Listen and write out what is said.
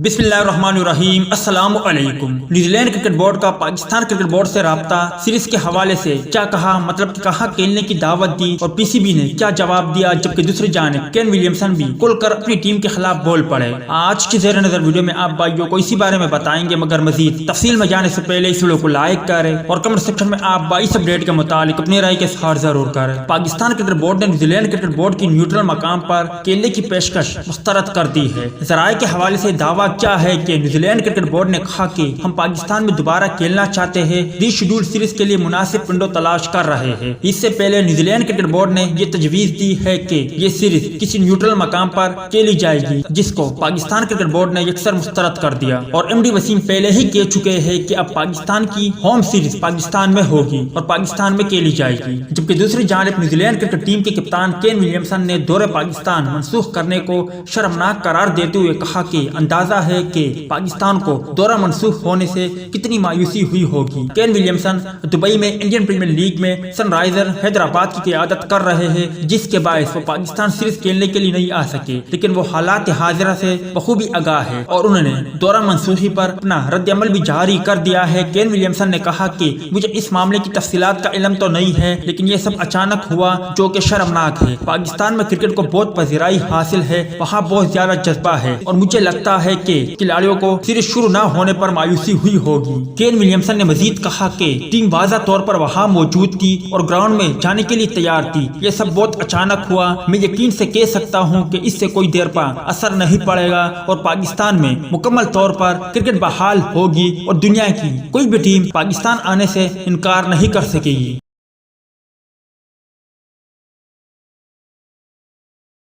بسم اللہ الرحمن الرحیم۔ السلام علیکم۔ نیوزی لینڈ کرکٹ بورڈ کا پاکستان کرکٹ بورڈ سے رابطہ سیریز کے حوالے سے کیا کہا، مطلب کہ کہاں کھیلنے کی دعوت دی اور پی سی بی نے کیا جواب دیا، جبکہ دوسری جانب ولیمسن بھی کھل کر اپنی ٹیم کے خلاف بول پڑے۔ آج کی زیر نظر ویڈیو میں آپ بھائیوں کو اسی بارے میں بتائیں گے، مگر مزید تفصیل میں جانے سے پہلے اس ویڈیو کو لائک کریں اور کمنٹ سیکشن میں آپ بھائی اس اپڈیٹ کے متعلق اپنی رائے کے اظہار ضرور کریں۔ پاکستان کرکٹ بورڈ نے نیوزی لینڈ کرکٹ بورڈ کی نیوٹرل مقام پر کھیلنے کی پیشکش مسترد کر دی ہے۔ ذرائع کے حوالے سے دعویٰ کیا ہے کہ نیوزی لینڈ کرکٹ بورڈ نے کہا کہ ہم پاکستان میں دوبارہ کھیلنا چاہتے ہیں، ری شیڈول سیریز کے لیے مناسب ونڈو تلاش کر رہے ہیں۔ اس سے پہلے نیوزی لینڈ کرکٹ بورڈ نے یہ تجویز دی ہے کہ یہ سیریز کسی نیوٹرل مقام پر کھیلی جائے گی، جس کو پاکستان کرکٹ بورڈ نے یکسر مسترد کر دیا، اور ایم ڈی وسیم پہلے ہی کہہ چکے ہیں کہ اب پاکستان کی ہوم سیریز پاکستان میں ہوگی اور پاکستان میں کھیلی جائے گی۔ جبکہ دوسری جانب نیوزی لینڈ کرکٹ ٹیم کے کپتان ولیمسن نے دورے پاکستان منسوخ کرنے کو شرمناک قرار دیتے ہوئے کہا کہ اندازہ ہے کہ پاکستان کو دورہ منسوخ ہونے سے کتنی مایوسی ہوئی ہوگی۔ ولیمسن دبئی میں انڈین پریمیئر لیگ میں سن رائزر حیدرآباد کی قیادت کر رہے ہیں، جس کے باعث وہ پاکستان سیریز کھیلنے کے لیے نہیں آ سکے، لیکن وہ حالات حاضرہ سے بخوبی آگاہ ہے اور انہوں نے دورہ منسوخی پر اپنا رد عمل بھی جاری کر دیا ہے۔ ولیمسن نے کہا کہ مجھے اس معاملے کی تفصیلات کا علم تو نہیں ہے، لیکن یہ سب اچانک ہوا جو کہ شرمناک ہے۔ پاکستان میں کرکٹ کو بہت پذیرائی حاصل ہے، وہاں بہت زیادہ جذبہ ہے اور مجھے لگتا ہے کہ کھلاڑیوں کو سیریز شروع نہ ہونے پر مایوسی ہوئی ہوگی۔ ولیمسن نے مزید کہا کہ ٹیم واضح طور پر وہاں موجود تھی اور گراؤنڈ میں جانے کے لیے تیار تھی، یہ سب بہت اچانک ہوا۔ میں یقین سے کہہ سکتا ہوں کہ اس سے کوئی دیر پر اثر نہیں پڑے گا اور پاکستان میں مکمل طور پر کرکٹ بحال ہوگی اور دنیا کی کوئی بھی ٹیم پاکستان آنے سے انکار نہیں کر سکے گی۔